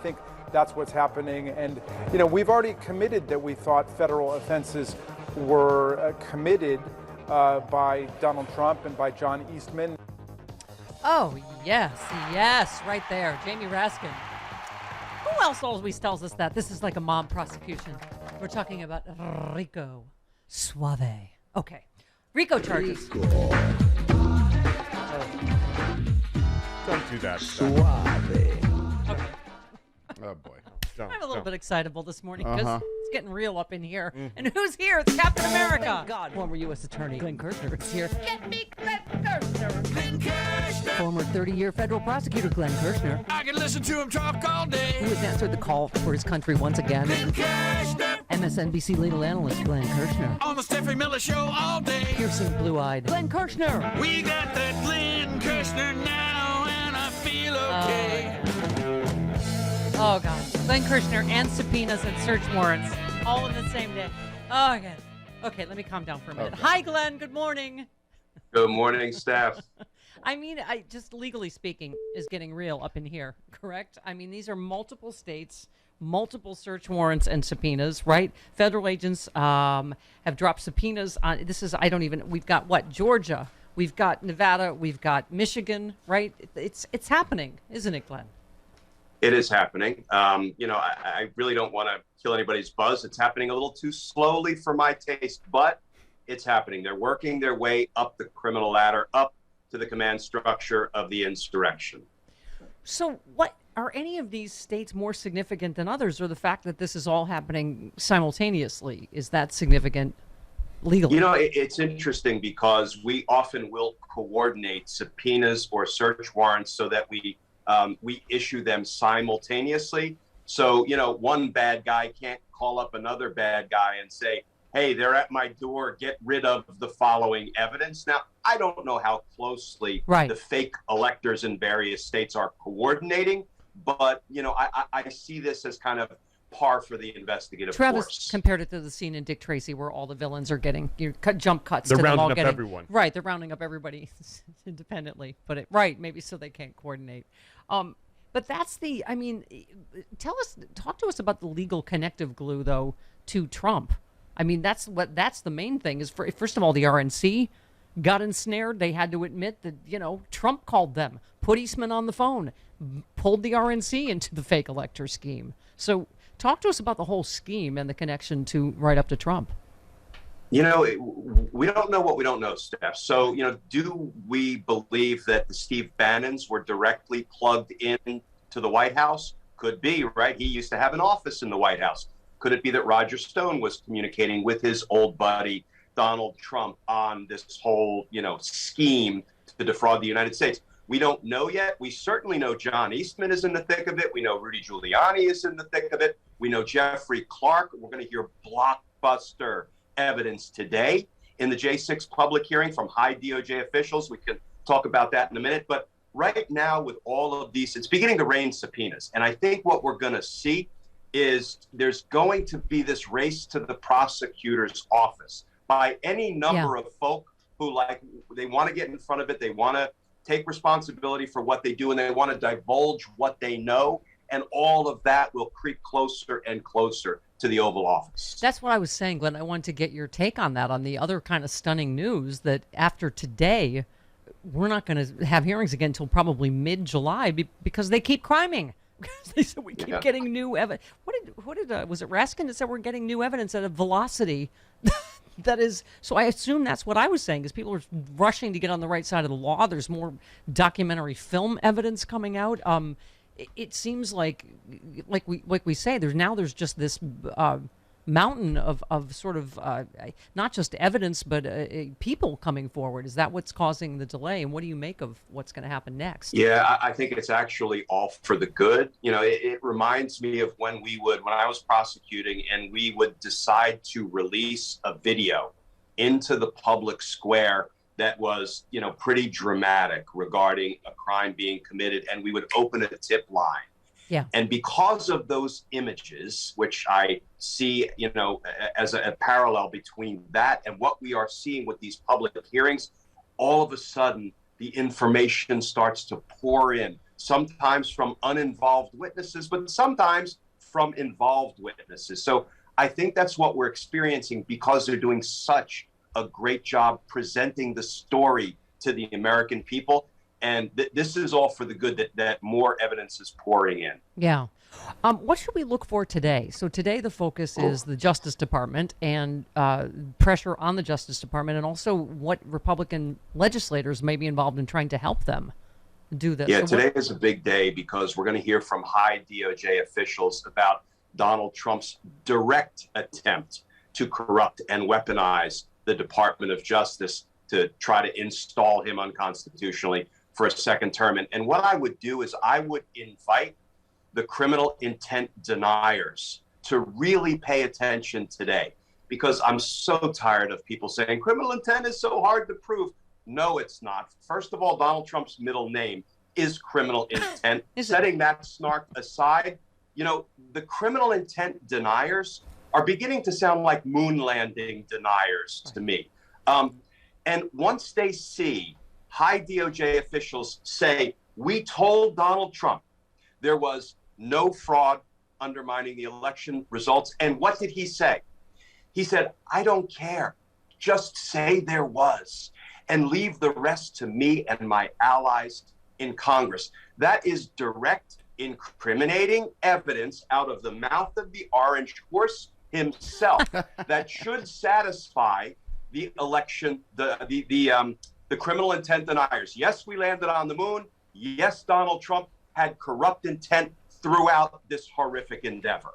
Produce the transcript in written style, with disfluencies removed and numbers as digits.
think that's what's happening. And, we've already committed that we thought federal offenses were committed by Donald Trump and by John Eastman. Oh, yes, right there. Jamie Raskin. Who else always tells us that? This is like a mob prosecution. We're talking about Rico Suave. Okay. Rico charges. Don't do that. Suave. Okay. Oh, boy. I'm a little bit excitable this morning because it's getting real up in here. And who's here? It's Captain America. Thank God. Former U.S. Attorney Glenn Kirshner is here. Get me Glenn Kirshner. Glenn Kirshner. Former 30-year federal prosecutor Glenn Kirshner. I can listen to him talk all day. Who has answered the call for his country once again. Glenn Kirshner. MSNBC legal analyst Glenn Kirshner. On the Steffi Miller Show all day. Piercing blue-eyed Glenn Kirshner. We got that Glenn Kirshner now, and I feel okay. Oh, God. Glenn Kirshner and subpoenas and search warrants all in the same day. Oh, God. Okay, let me calm down for a minute. Okay. Hi, Glenn. Good morning. Good morning, Steph. I mean, just legally speaking, is getting real up in here, correct? I mean, these are multiple states, multiple search warrants and subpoenas, right? Federal agents have dropped subpoenas on, we've got what? Georgia, we've got Nevada, we've got Michigan, right? It's happening, isn't it, Glenn? It is happening. I really don't want to kill anybody's buzz. It's happening a little too slowly for my taste, but it's happening. They're working their way up the criminal ladder, up to the command structure of the insurrection. So what are any of these states more significant than others, or the fact that this is all happening simultaneously? Is that significant legally? It's interesting because we often will coordinate subpoenas or search warrants so that we issue them simultaneously. So, one bad guy can't call up another bad guy and say, hey, they're at my door, get rid of the following evidence. Now, I don't know how closely the fake electors in various states are coordinating, but, I see this as kind of par for the investigative Travis force. compared it to the scene in Dick Tracy where all the villains are getting jump cuts. They're to them rounding all up getting, everyone. Right, they're rounding up everybody independently, but maybe so they can't coordinate. But that's talk to us about the legal connective glue, though, to Trump. I mean, that's the main thing is, first of all, the RNC got ensnared. They had to admit that, Trump called them, put Eastman on the phone, pulled the RNC into the fake elector scheme. So talk to us about the whole scheme and the connection to right up to Trump. We don't know what we don't know, Steph. So, do we believe that the Steve Bannons were directly plugged in to the White House? Could be, right? He used to have an office in the White House. Could it be that Roger Stone was communicating with his old buddy, Donald Trump, on this whole, scheme to defraud the United States? We don't know yet. We certainly know John Eastman is in the thick of it. We know Rudy Giuliani is in the thick of it. We know Jeffrey Clark. We're going to hear blockbuster evidence today in the J6 public hearing from high DOJ officials. We can talk about that in a minute. But right now, with all of these, it's beginning to rain subpoenas. And I think what we're going to see is there's going to be this race to the prosecutor's office by any number of folk who, they want to get in front of it. They want to take responsibility for what they do, and they want to divulge what they know. And all of that will creep closer and closer to the Oval Office. That's what I was saying, Glenn. I wanted to get your take on that, on the other kind of stunning news that after today, we're not going to have hearings again until probably mid-July because they keep criming. They said we keep getting new evidence. What did was it Raskin that said we're getting new evidence at a velocity that is? So I assume that's what I was saying, is people are rushing to get on the right side of the law. There's more documentary film evidence coming out. It seems like we say there's just this mountain of sort of not just evidence but people coming forward. Is that what's causing the delay? And what do you make of what's going to happen next? Yeah, I think it's actually all for the good. It reminds me of when I was prosecuting and we would decide to release a video into the public square that was, pretty dramatic regarding a crime being committed, and we would open a tip line. Yeah. And because of those images, which I see, as a parallel between that and what we are seeing with these public hearings, all of a sudden the information starts to pour in sometimes from uninvolved witnesses, but sometimes from involved witnesses. So I think that's what we're experiencing because they're doing such a great job presenting the story to the American people. And this is all for the good that more evidence is pouring in. Yeah. What should we look for today? So today the focus is the Justice Department and pressure on the Justice Department, and also what Republican legislators may be involved in trying to help them do this. Yeah, So today is a big day because we're going to hear from high DOJ officials about Donald Trump's direct attempt to corrupt and weaponize the Department of Justice to try to install him unconstitutionally for a second term. And what I would do is I would invite the criminal intent deniers to really pay attention today, because I'm so tired of people saying criminal intent is so hard to prove. No, it's not. First of all, Donald Trump's middle name is criminal intent. Setting that snark aside, you know, the criminal intent deniers are beginning to sound like moon landing deniers to me. And once they see high DOJ officials say, we told Donald Trump there was no fraud undermining the election results. And what did he say? He said, I don't care. Just say there was and leave the rest to me and my allies in Congress. That is direct, incriminating evidence out of the mouth of the orange horse himself that should satisfy the election, the criminal intent deniers. Yes, we landed on the moon. Yes, Donald Trump had corrupt intent throughout this horrific endeavor.